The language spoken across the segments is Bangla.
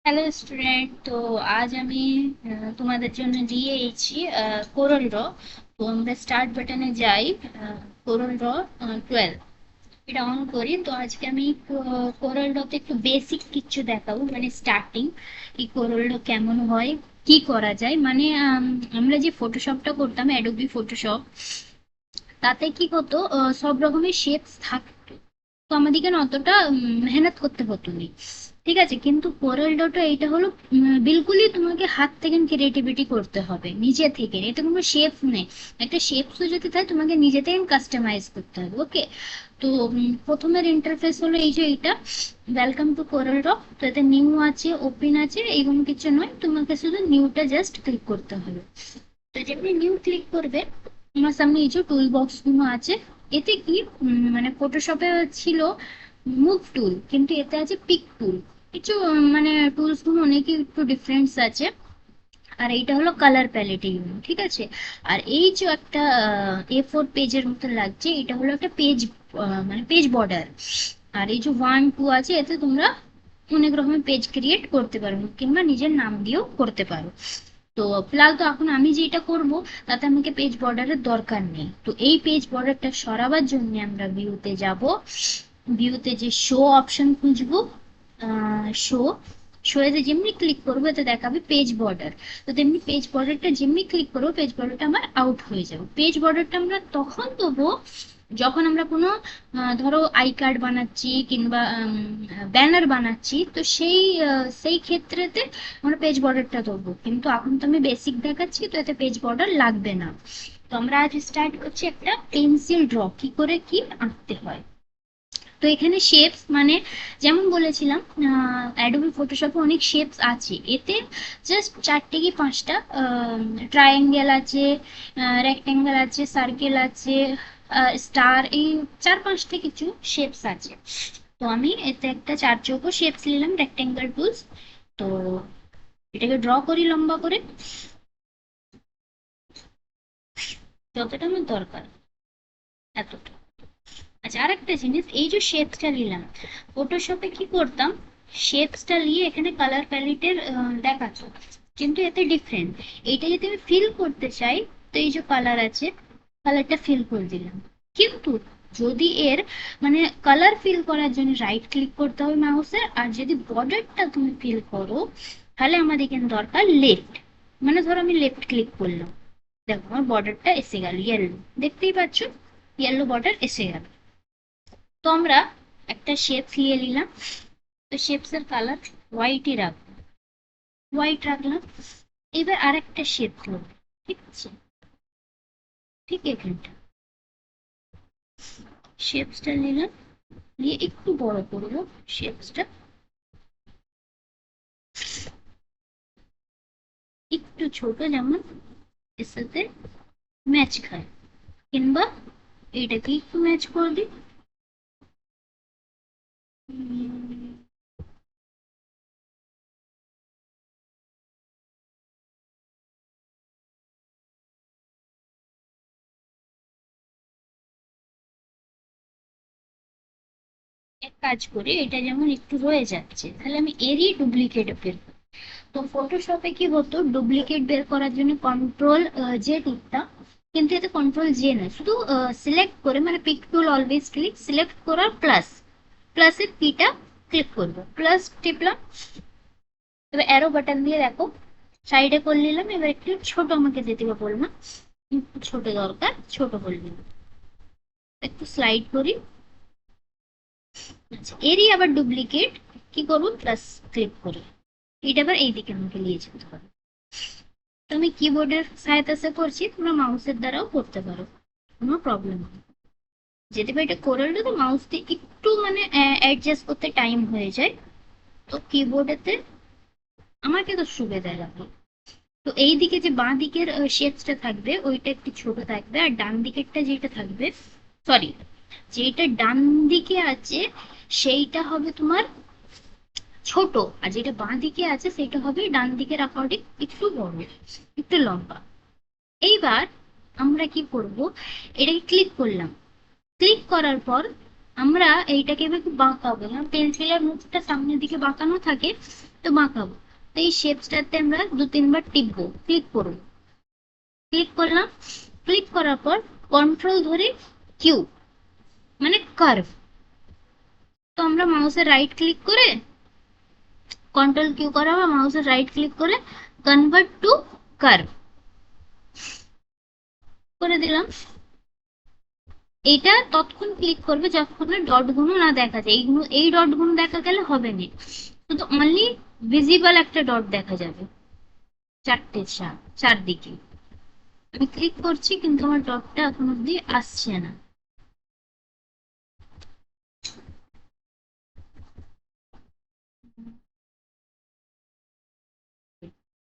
Hello student. তো আজ আমি তোমাদের জন্য দিয়ে এসেছি কোরাল ড্র। তো আমরা স্টার্ট বাটনে যাই। কোরাল ড্র 12 এটা অন করি। তো আজকে আমি কোরাল ড্রতে একটু বেসিক কিছু দেখাবো, মানে স্টার্টিং কি কোরাল ড্র কেমন হয়, কি করা যায়। মানে আমরা যে ফটোশপটা করতাম, অ্যাডোবি ফটোশপ, তাতে কি হতো, সব রকমের শেপস থাকতো। তো আমাদেরকে না অতটা মেহনত করতে হতো না, ঠিক আছে। কিন্তু কোরাল ডট এইটা হলো বিলকুলই তোমাকে হাত থেকে ক্রিয়েটিভিটি করতে হবে নিজে থেকে, এতে কোনো শেপ নেই। একটা শেপসও যদি থাকে তোমাকে নিজে থেকে কাস্টমাইজ করতে হবে, ওকে। তো প্রথমের ইন্টারফেস হলো এই যে এইটা, ওয়েলকাম টু কোরাল ডট। তো এতে নিউ আছে, ওপেন আছে, এইরকম কিছু নয়, তোমাকে শুধু নিউটা জাস্ট ক্লিক করতে হবে। তো যেমনি নিউ ক্লিক করবে, আমার সামনে এই যে টুল বক্স গুলো আছে। এতে কি মানে ফটোশপে ছিল মুভ টুল, কিন্তু এতে আছে পিক টুল। কিছু মানে টুলস গুলো অনেকে একটু ডিফারেন্স আছে। আর এইটা হলো কালার প্যালেট ইউনিট, ঠিক আছে। আর এই যে একটা A4 পেজের মতো লাগছে, এটা হলো একটা পেজ, মানে পেজ বর্ডার। আর এই যে 1 2 আছে, এতে তোমরা অনেক রকমের পেজ ক্রিয়েট করতে পারো, কিংবা নিজের নাম দিয়েও করতে পারো। তো ফিলহাল তো এখন আমি যেটা করব, তাতে আমাকে পেজ বর্ডারের দরকার নেই। তো এই পেজ বর্ডারটা সরাবার জন্য আমরা ভিউতে যাব। ভিউতে যে শো অপশন খুঁজবো, শো, শোয়েতে যেমনি ক্লিক করবো এতে দেখাবে পেজ বর্ডার। তো তেমনি পেজ বর্ডারটা যেমনি ক্লিক করবো, পেজ বর্ডারটা আমার আউট হয়ে যাবে। পেজ বর্ডারটা আমরা তখন দেবো যখন আমরা কোনো ধরো আই কার্ড বানাচ্ছি কিংবা ব্যানার বানাচ্ছি, তো সেই ক্ষেত্রেতে আমরা পেজ বর্ডারটা দেবো। কিন্তু এখন তো আমি বেসিক দেখাচ্ছি, তো এতে পেজ বর্ডার লাগবে না। তো আমরা আজ স্টার্ট করছি একটা পেন্সিল ড্র কি করে কি আঁকতে হয়। তো এখানে শেপস মানে যেমন বলেছিলাম, অ্যাডোবি ফটোশপে অনেক শেপস আছে। এতে জাস্ট 4টে কি 5টা ট্রায়াঙ্গেল আছে, রেক্ট্যাঙ্গেল আছে, সার্কেল আছে, স্টার, এই 4 5টে কিছু শেপস আছে। তো আমি এতে একটা 4 চৌকো শেপস নিলাম, রেক্ট্যাঙ্গেল টুলস। তো এটাকে ড্র করি লম্বা করে, যতটা আমার দরকার, এতটা। আচ্ছা, আরেকটা জিনিস, এই যে শেপসটা নিলাম, ফটোশপে কি করতাম, শেপসটা নিয়ে এখানে কালার প্যালেটের দেখাতো, কিন্তু এতে ডিফারেন্ট। এইটা যদি আমি ফিল করতে চাই, তো এই যে কালার আছে, কালারটা ফিল করে দিলাম। কিন্তু যদি এর মানে কালার ফিল করার জন্য রাইট ক্লিক করতে হবে মাউসের, আর যদি বর্ডারটা তুমি ফিল করো, তাহলে আমাদের এখানে দরকার লেফট। মানে ধরো আমি লেফট ক্লিক করলাম, দেখো আমার বর্ডারটা এসে গেল ইয়েলো, দেখতেই পাচ্ছ, ইয়েলো বর্ডার এসে গেল। তো আমরা একটা শেপ নিয়ে নিলাম। তো শেপস এর কালার হোয়াইটই রাখবো, হোয়াইট রাখলাম। এবার আরেকটা শেপ নেব, ঠিক আছে, ঠিক এখানটা শেপসটা নিলাম, নিয়ে একটু বড় করবো শেপসটা, একটু ছোট, যেমন এর সাথে ম্যাচ খায়, কিংবা এইটাকে একটু ম্যাচ করে দিই। এক কাজ করি, এটা যেমন একটু রয়ে যাচ্ছে, তাহলে আমি এরই ডুপ্লিকেট বের করি। তো ফটোশপে কি হতো, ডুপ্লিকেট বের করার জন্য কন্ট্রোল জে টিপতাম, কিন্তু এতে কন্ট্রোল জে নয়, শুধু সিলেক্ট করে, মানে পিক টুল অলওয়েজ ক্লিক, সিলেক্ট করার প্লাস, প্লাসের পিটা ক্লিক করবো, প্লাস টিপলাম। এবার অ্যারো বাটন দিয়ে দেখো সাইডে করে নিলাম। এবার একটু ছোট আমাকে দিতে হবে, বললাম একটু ছোট দরকার, ছোট করে নিলাম। একটু স্লাইড করি। আচ্ছা, এরই আবার ডুপ্লিকেট কি করবো, প্লাস ক্লিক করি। এটা আবার এইদিকে আমাকে নিয়ে যেতে হবে। তো আমি কিবোর্ডের সহায়তা করছি, তোমরা মাউসের দ্বারাও করতে পারো, কোনো প্রবলেম নেই। যেতে পারে এটা কোরালটা তো মাউস দিয়ে একটু মানে অ্যাডজাস্ট করতে টাইম হয়ে যায়, তো কিবোর্ডেতে আমার কিন্তু সুবিধা লাগে। তো এই দিকে যে বাঁ দিকের শেপসটা থাকবে, ওইটা একটু ছোট থাকবে, আর ডান দিকেরটা যেটা থাকবে, সরি, যেটা ডান দিকে আছে সেইটা হবে তোমার ছোট, আর যেটা বাঁ দিকে আছে সেটা হবে ডান দিকের অ্যাকর্ডিং একটু বড়, একটু লম্বা। এইবার আমরা কি করব, এটাকে ক্লিক করলাম। ক্লিক করার পর আমরা এইটাকে এবার একটু বাঁকাবো, পেন্সিলের মুখটা সামনের দিকে বাঁকানো থাকে, তো বাঁকাবো। তো এই শেপসটাতে আমরা 2-3 বার টিপবো, ক্লিক করবো। ক্লিক করলাম, ক্লিক করার পর কন্ট্রোল ধরে কিউ, মানে কার্ভ। তো আমরা মাউসের রাইট ক্লিক করে, কন্ট্রোল কিউ করা বা মাউসের রাইট ক্লিক করে কনভার্ট টু কার্ভ করে দিলাম। এটা ততক্ষণ ক্লিক করবে যতক্ষণ না ডট গুলো না দেখা যায়। এইগুলো, এই ডট গুলো দেখা গেলে হবে না, শুধু অনলি ভিজিবল একটা ডট দেখা যাবে চারটে চারদিকে। আমি ক্লিক করছি কিন্তু আমার ডটটা এখন অব্দি আসছে না।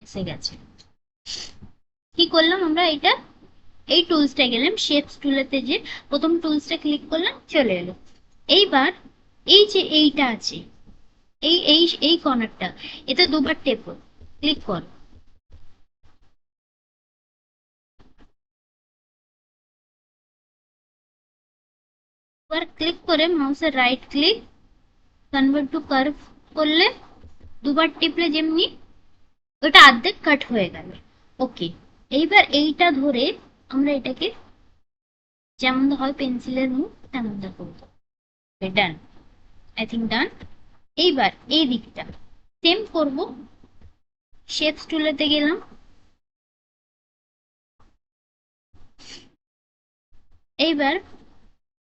এসে গেছে। কি করলাম আমরা, এটা এই টুলসটা গেলাম, শেপস টুলেতে যে প্রথম টুলসটা ক্লিক করলাম, চলে এলো। এইবার এই যে এইটা আছে, এই এই এই কর্নারটা, এটা দুবার টেপো, ক্লিক কর। এবার ক্লিক করে মাউসের right click, convert to curve করলে, দুবার টিপলে যেমনি, ওটা অর্ধেক কাট হয়ে গেল। ওকে, এইবার এইটা ধরে আমরা এটাকে যেমন হয় পেন্সিলের মুখ তেমন করবো। ডান, আই থিঙ্ক ডান। এইবার এই দিকটা সেম করব, শেপস টুলেতে গেলাম। এইবার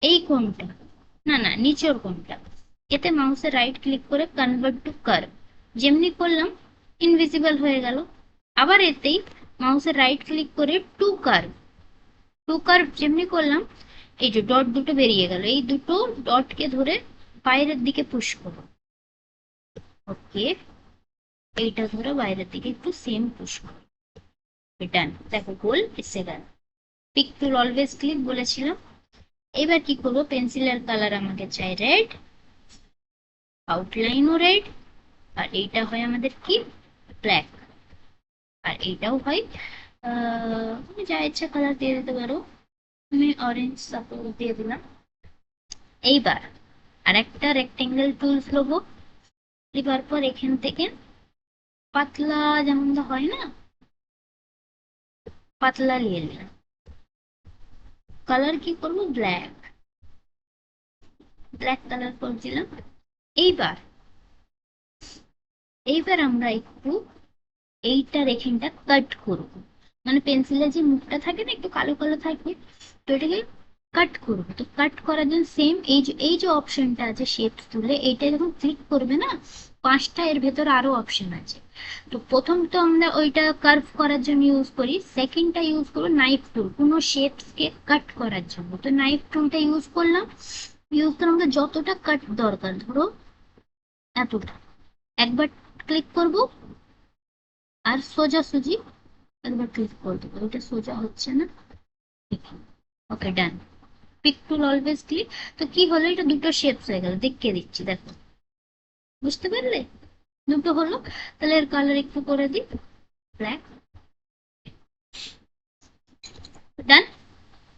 এই কোণটা, না না নিচের কোণটা, এতে মাউসের রাইট ক্লিক করে কনভার্ট টু কার্ভ, যেমনি করলাম ইনভিজিবল হয়ে গেল। আবার এতেই মাউসের রাইট ক্লিক করে টু কার্ভ, টু কার্ভ যেমনি করলাম, এই যে ডট দুটো বেরিয়ে গেল, এই দুটো ডটকে ধরে বাইরের দিকে পুশ করো। ওকে, এইটা ধরে বাইরের দিকে একটু সেম পুশ করো। ডান, দেখো গোল এসে গেল। পিক টুল অলওয়েজ ক্লিক বলেছিলাম। এবার কি করবো, পেন্সিলের কালার আমাকে চাই রেড, আউটলাইনও রেড, আর এইটা হয় আমাদের কি ব্ল্যাক, আর এইটাও হয় তুমি যা ইচ্ছা কালার দিয়ে দিতে পারো, আমি অরেঞ্জ সাপোজ দিয়ে দিলাম। এইবার আরেকটা রেক্টেঙ্গেল টুলস নেবো, নেবার পর এখান থেকে পাতলা যেমন হয় না, পাতলা নিয়ে নিলাম। কালার কি করবো, ব্ল্যাক, ব্ল্যাক কালার করে দিলাম। এইবার এইবার আমরা একটু এইটার এখানটা কাট করব, মানে পেন্সিলের যে মুখটা থাকে না একটু কালো কালো থাকে, তো এটাকে কাট করবো। তো কাট করার জন্য সেম এই যে অপশনটা আছে শেপস তুলে, এইটা যখন ক্লিক করবে না, পাঁচটা এর ভেতরে আরো অপশন আছে। তো প্রথম তো আমরা ওইটা কার্ভ করার জন্য ইউজ করি, সেকেন্ডটা ইউজ করবো নাইফ টুল কোনো শেপস কে কাট করার জন্য। তো নাইফ টুলটা ইউজ করলাম, ইউজ করে আমাদের যতটা কাট দরকার, ধরো এতটা, একবার ক্লিক করব আর সোজাসুজি একবার ক্লিক করে দেবো, এটা সোজা হচ্ছে না। ওকে ডান, পিক টুল অলওয়েজ ক্লিক। তো কি হলো, এটা দুটো শেপস হয়ে গেল, দেখিয়ে দিচ্ছি দেখো, বুঝতে পারলে দুটো হলো। তাহলে এর কালার একটু করে দিই ব্ল্যাক। ডান।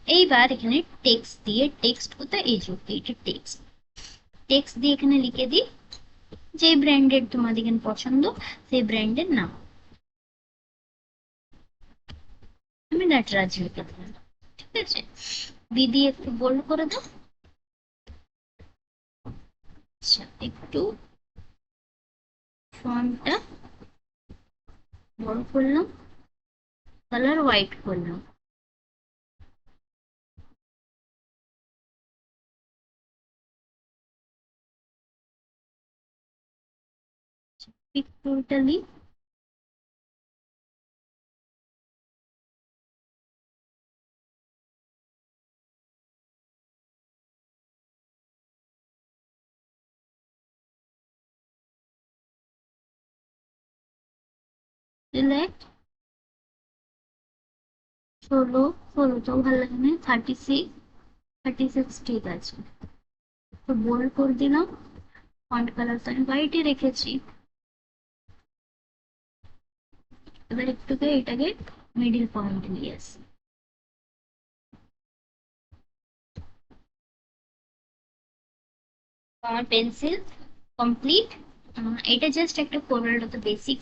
এইবার এখানে টেক্সট দিয়ে, টেক্সট কোথায়, এই যে এইটা টেক্সট, টেক্সট দিয়ে এখানে লিখে দিই যে ব্র্যান্ডের তোমাদের এখানে পছন্দ সেই ব্র্যান্ডের নাম, আমি নটরাজ লিখে দিলাম। ঠিক আছে, দিদি একটু বোল্ড করে দাও। আচ্ছা, একটু ফন্টটা বড় করলাম, কালার হোয়াইট করলাম। পিক টুলটা নিই, সিলেক্ট 16, 16টাও ভালো লাগে না, 36, 36 ঠিক আছে। তো বোল্ড করে দিলাম, ফন্ট কালার তো আমি হোয়াইটই রেখেছি। এবার একটুকে এটাকে মিডিল পয়েন্ট নিয়ে আসি। আমার পেন্সিল কমপ্লিট। এটা জাস্ট একটা কোরাল তো বেসিক